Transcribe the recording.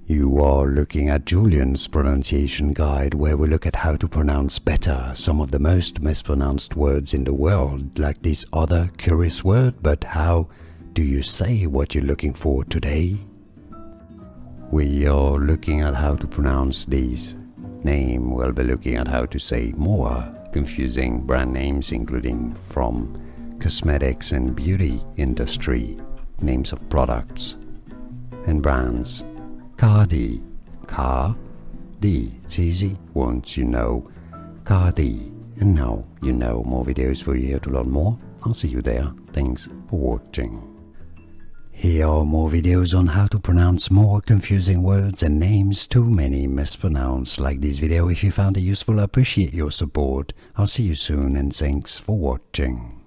You are looking at Julian's pronunciation guide, where we look at how to pronounce better some of the most mispronounced words in the world, like this other curious word. But how do you say what you're looking for today? We are looking at how to pronounce these. Name, we'll be looking at how to say more confusing brand names, including from cosmetics and beauty industry, names of products and brands. Khadi, Khadi, it's easy once you know Khadi. And now you know. More videos for you here to learn more. I'll see you there. Thanks for watching. Here are more videos on how to pronounce more confusing words and names too many mispronounced. Like this video if you found it useful. I appreciate your support. I'll see you soon and thanks for watching.